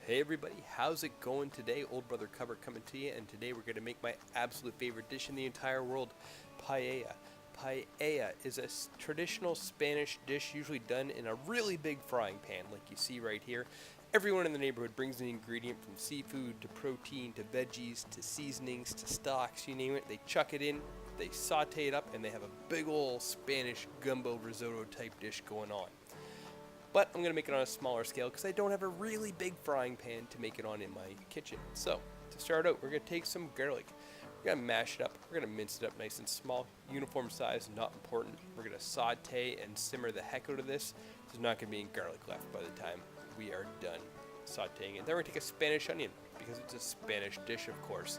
Hey everybody, how's it going today? Old Brother Cover coming to you, and today we're going to make my absolute favorite dish in the entire world, paella. Paella is a traditional Spanish dish usually done in a really big frying pan like you see right here. Everyone in the neighborhood brings an ingredient from seafood to protein to veggies to seasonings to stocks, you name it. They chuck it in, they saute it up, and they have a big old Spanish gumbo risotto type dish going on. But I'm going to make it on a smaller scale because I don't have a really big frying pan to make it on in my kitchen. So, to start out, we're going to take some garlic. We're going to mash it up. We're going to mince it up nice and small. Uniform size, not important. We're going to saute and simmer the heck out of this. There's not going to be any garlic left by the time we are done sauteing it. Then we're going to take a Spanish onion because it's a Spanish dish, of course.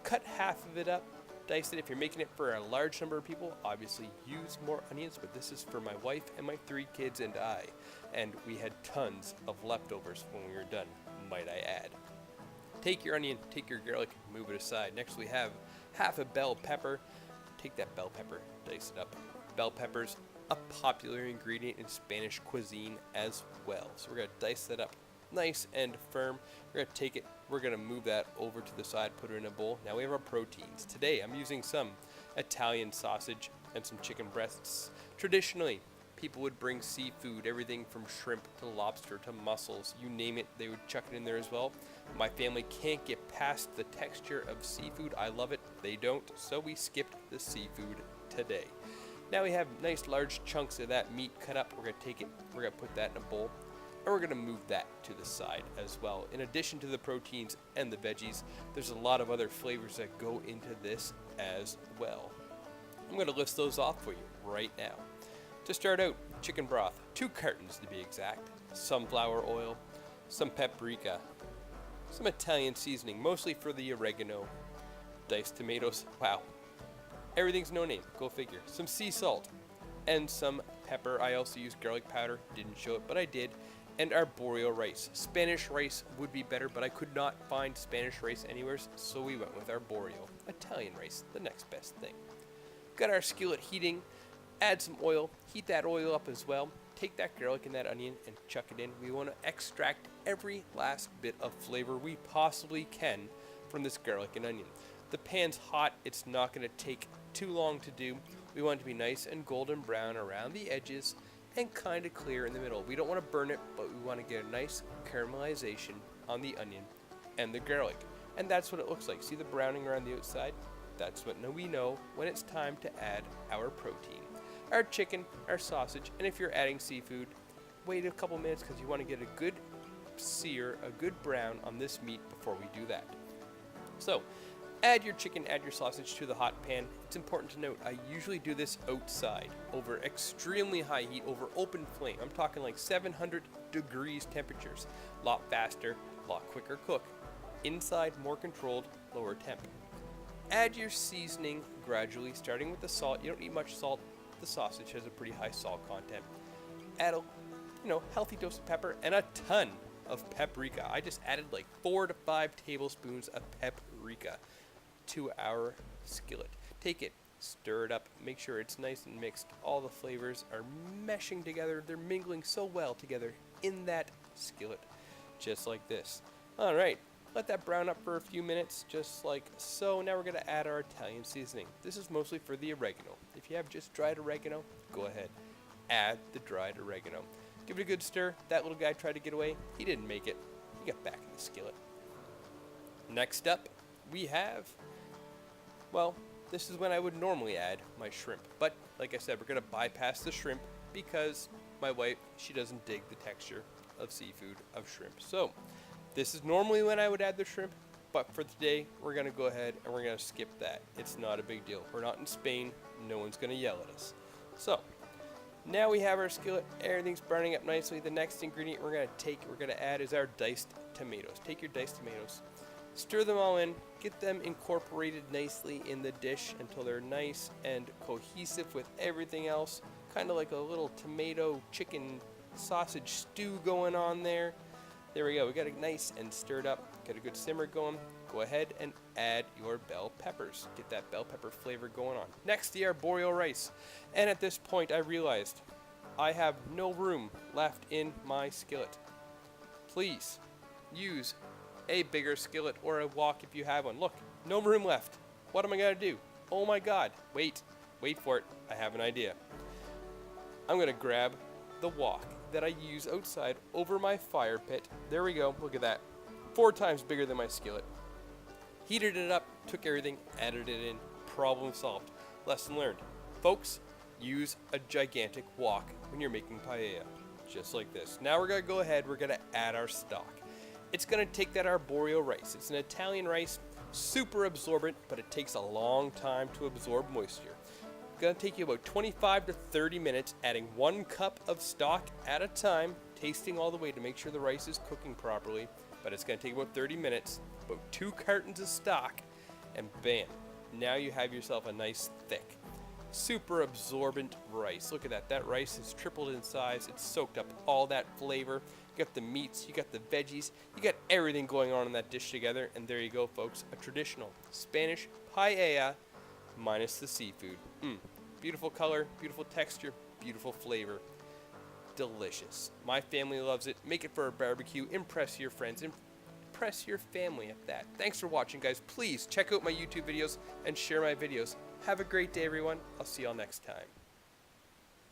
Cut half of it up. Dice it. If you're making it for a large number of people, obviously use more onions, but this is for my wife and my 3 kids and I. And we had tons of leftovers when we were done, might I add. Take your onion, take your garlic, move it aside. Next we have half a bell pepper. Take that bell pepper, dice it up. Bell peppers, a popular ingredient in Spanish cuisine as well. So we're going to dice that up nice and firm. We're going to take it, we're going to move that over to the side, put it in a bowl. Now we have our proteins. Today I'm using some Italian sausage and some chicken breasts. Traditionally, people would bring seafood, everything from shrimp to lobster to mussels, you name it, they would chuck it in there as well. My family can't get past the texture of seafood. I love it, they don't, so we skipped the seafood today. Now we have nice large chunks of that meat cut up. We're going to take it, we're going to put that in a bowl. And we're going to move that to the side as well. In addition to the proteins and the veggies, there's a lot of other flavors that go into this as well. I'm going to list those off for you right now. To start out, chicken broth, 2 cartons to be exact, sunflower oil, some paprika, some Italian seasoning, mostly for the oregano, diced tomatoes, wow, everything's no name, go figure, some sea salt, and some pepper. I also used garlic powder, didn't show it, but I did. And arborio rice. Spanish rice would be better, but I could not find Spanish rice anywhere, so we went with arborio. Italian rice, the next best thing. Got our skillet heating, add some oil, heat that oil up as well. Take that garlic and that onion and chuck it in. We want to extract every last bit of flavor we possibly can from this garlic and onion. The pan's hot, it's not going to take too long to do. We want it to be nice and golden brown around the edges and kind of clear in the middle. We don't want to burn it, but we want to get a nice caramelization on the onion and the garlic. And that's what it looks like. See the browning around the outside? That's what we know when it's time to add our protein. Our chicken, our sausage, and if you're adding seafood, wait a couple minutes because you want to get a good sear, a good brown on this meat before we do that. So, add your chicken, add your sausage to the hot pan. It's important to note, I usually do this outside, over extremely high heat, over open flame. I'm talking like 700 degrees temperatures. A lot faster, a lot quicker cook. Inside, more controlled, lower temp. Add your seasoning gradually, starting with the salt. You don't need much salt. The sausage has a pretty high salt content. Add a healthy dose of pepper and a ton of paprika. I just added like 4 to 5 tablespoons of paprika to our skillet. Take it, stir it up, make sure it's nice and mixed. All the flavors are meshing together. They're mingling so well together in that skillet, just like this. All right, let that brown up for a few minutes, just like so. Now we're going to add our Italian seasoning. This is mostly for the oregano. If you have just dried oregano, go ahead, add the dried oregano. Give it a good stir. That little guy tried to get away. He didn't make it. He got back in the skillet. Next up, we have, well, this is when I would normally add my shrimp. But like I said, we're going to bypass the shrimp because my wife, she doesn't dig the texture of seafood, of shrimp. So this is normally when I would add the shrimp, but for today, we're going to go ahead and we're going to skip that. It's not a big deal. We're not in Spain. No one's going to yell at us. So now we have our skillet. Everything's burning up nicely. The next ingredient we're going to add is our diced tomatoes. Take your diced tomatoes, stir them all in, get them incorporated nicely in the dish until they're nice and cohesive with everything else. Kind of like a little tomato chicken sausage stew going on there. There we go. We got it nice and stirred up. Got a good simmer going. Go ahead and add your bell peppers. Get that bell pepper flavor going on. Next, the arborio rice. And at this point, I realized I have no room left in my skillet. Please use a bigger skillet or a wok if you have one. Look, no room left. What am I going to do? Oh my god. Wait for it. I have an idea. I'm going to grab the wok that I use outside over my fire pit. There we go. Look at that. 4 times bigger than my skillet. Heated it up, took everything, added it in. Problem solved. Lesson learned. Folks, use a gigantic wok when you're making paella. Just like this. Now we're going to go ahead, we're going to add our stock. It's going to take that arborio rice. It's an Italian rice, super absorbent, but it takes a long time to absorb moisture. It's going to take you about 25 to 30 minutes, adding 1 cup of stock at a time, tasting all the way to make sure the rice is cooking properly. But it's going to take about 30 minutes, about 2 cartons of stock, and bam, now you have yourself a nice thick, super absorbent rice. Look at that. That rice has tripled in size. It's soaked up all that flavor. You got the meats, you got the veggies, you got everything going on in that dish together. And there you go, folks. A traditional Spanish paella minus the seafood. Beautiful color, beautiful texture, beautiful flavor. Delicious. My family loves it. Make it for a barbecue. Impress your friends. Impress your family at that. Thanks for watching, guys. Please check out my YouTube videos and share my videos. Have a great day, everyone. I'll see y'all next time.